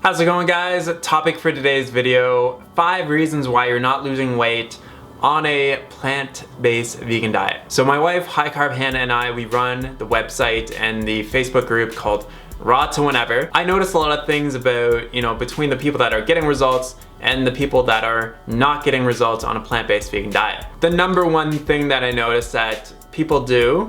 How's it going, guys? Topic for today's video, 5 reasons why you're not losing weight on a plant-based vegan diet. So my wife, High Carb Hannah, and I, we run the website and the Facebook group called Raw to Whenever. I noticed a lot of things about, between the people that are getting results and the people that are not getting results on a plant-based vegan diet. The number one thing that I noticed that people do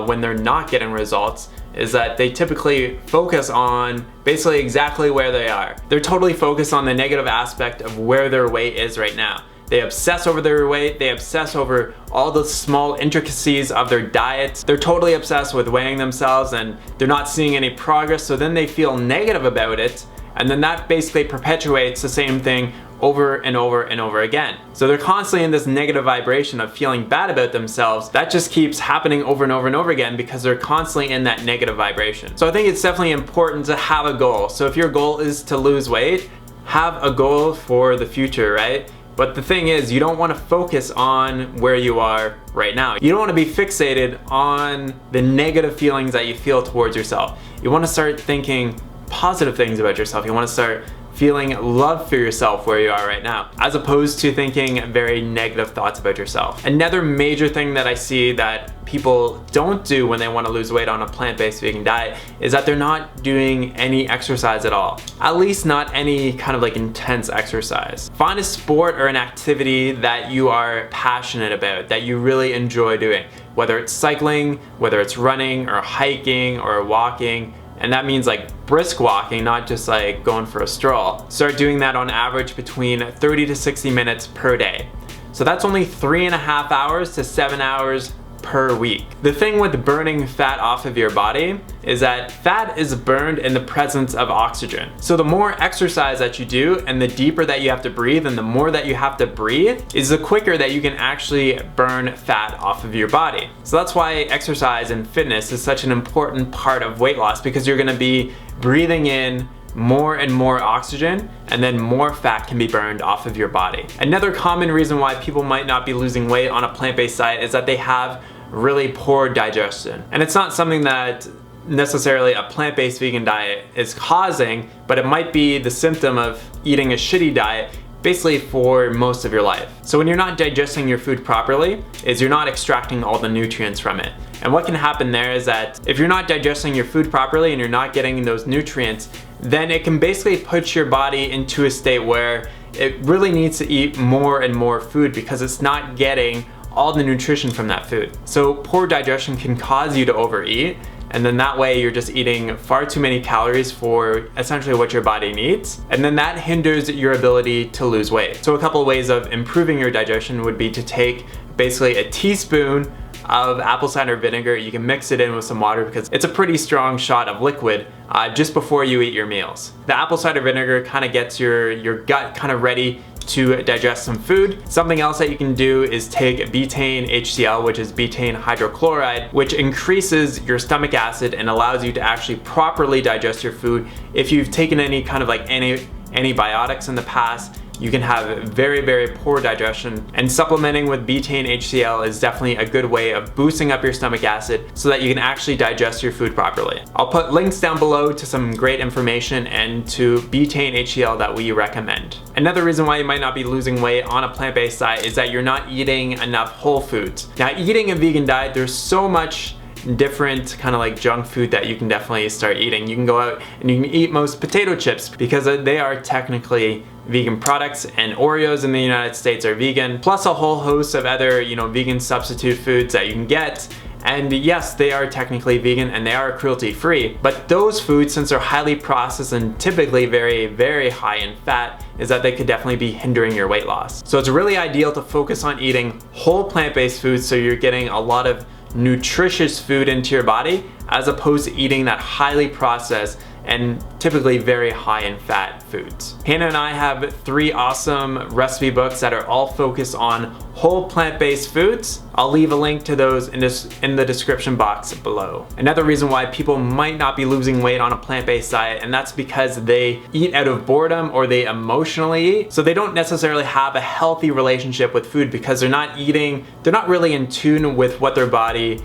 when they're not getting results is that they typically focus on basically exactly where they are. They're totally focused on the negative aspect of where their weight is right now. They obsess over their weight, they obsess over all the small intricacies of their diet. They're totally obsessed with weighing themselves and they're not seeing any progress, so then they feel negative about it, and then that basically perpetuates the same thing over and over and over again. So they're constantly in this negative vibration of feeling bad about themselves. That just keeps happening over and over and over again because they're constantly in that negative vibration. So I think it's definitely important to have a goal. So if your goal is to lose weight, have a goal for the future, right? But the thing is, you don't want to focus on where you are right now. You don't want to be fixated on the negative feelings that you feel towards yourself. You want to start thinking positive things about yourself. You want to start feeling love for yourself where you are right now, as opposed to thinking very negative thoughts about yourself. Another major thing that I see that people don't do when they want to lose weight on a plant-based vegan diet is that they're not doing any exercise at all. At least not any kind of like intense exercise. Find a sport or an activity that you are passionate about, that you really enjoy doing, whether it's cycling, whether it's running or hiking or walking. And that means like brisk walking, not just like going for a stroll. Start doing that on average between 30 to 60 minutes per day. So that's only 3.5 hours to 7 hours per week. The thing with burning fat off of your body is that fat is burned in the presence of oxygen. So the more exercise that you do and the deeper that you have to breathe and the more that you have to breathe is the quicker that you can actually burn fat off of your body. So that's why exercise and fitness is such an important part of weight loss, because you're gonna be breathing in more and more oxygen, and then more fat can be burned off of your body. Another common reason why people might not be losing weight on a plant-based diet is that they have really poor digestion. And it's not something that necessarily a plant-based vegan diet is causing, but it might be the symptom of eating a shitty diet basically for most of your life. So when you're not digesting your food properly, is you're not extracting all the nutrients from it. And what can happen there is that if you're not digesting your food properly and you're not getting those nutrients, then it can basically put your body into a state where it really needs to eat more and more food because it's not getting all the nutrition from that food. So poor digestion can cause you to overeat, and then that way you're just eating far too many calories for essentially what your body needs, and then that hinders your ability to lose weight. So a couple of ways of improving your digestion would be to take basically a teaspoon of apple cider vinegar. You can mix it in with some water because it's a pretty strong shot of liquid just before you eat your meals. The apple cider vinegar kind of gets your gut kind of ready to digest some food. Something else that you can do is take Betaine HCL, which is betaine hydrochloride, which increases your stomach acid and allows you to actually properly digest your food. If you've taken any kind of like antibiotics in the past, you can have very, very poor digestion, and supplementing with Betaine HCL is definitely a good way of boosting up your stomach acid so that you can actually digest your food properly. I'll put links down below to some great information and to Betaine HCL that we recommend. Another reason why you might not be losing weight on a plant-based diet is that you're not eating enough whole foods. Now, eating a vegan diet, there's so much different kind of like junk food that you can definitely start eating. You can go out and you can eat most potato chips because they are technically vegan products, and Oreos in the United States are vegan, plus a whole host of other, vegan substitute foods that you can get. And yes, they are technically vegan and they are cruelty-free, but those foods, since they're highly processed and typically very, very high in fat, is that they could definitely be hindering your weight loss. So it's really ideal to focus on eating whole plant-based foods so you're getting a lot of nutritious food into your body, as opposed to eating that highly processed and typically very high in fat foods. Hannah and I have 3 awesome recipe books that are all focused on whole plant-based foods. I'll leave a link to those in the description box below. Another reason why people might not be losing weight on a plant-based diet, and that's because they eat out of boredom or they emotionally eat. So they don't necessarily have a healthy relationship with food because they're not really in tune with what their body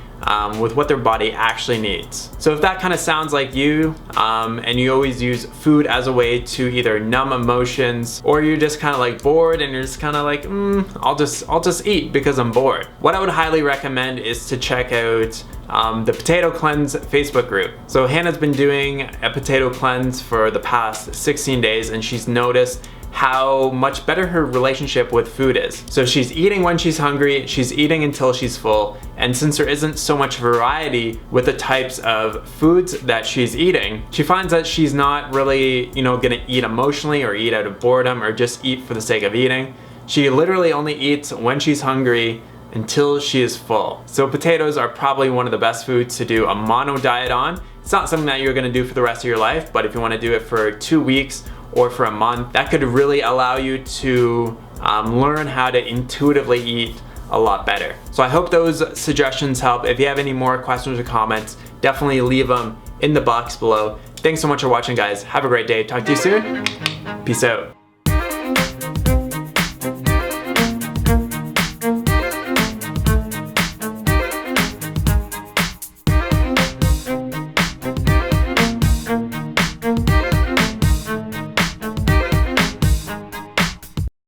with what their body actually needs. So if that kind of sounds like you, and you always use food as a way to either numb emotions, or you're just kind of like bored and you're just kind of like, I'll just eat because I'm bored. What I would highly recommend is to check out the Potato Cleanse Facebook group. So Hannah's been doing a potato cleanse for the past 16 days and she's noticed how much better her relationship with food is. So she's eating when she's hungry, she's eating until she's full, and since there isn't so much variety with the types of foods that she's eating, she finds that she's not really, gonna eat emotionally or eat out of boredom or just eat for the sake of eating. She literally only eats when she's hungry until she is full. So potatoes are probably one of the best foods to do a mono diet on. It's not something that you're gonna do for the rest of your life, but if you wanna do it for 2 weeks or for a month, that could really allow you to learn how to intuitively eat a lot better. So I hope those suggestions help. If you have any more questions or comments, definitely leave them in the box below. Thanks so much for watching, guys. Have a great day. Talk to you soon. Peace out.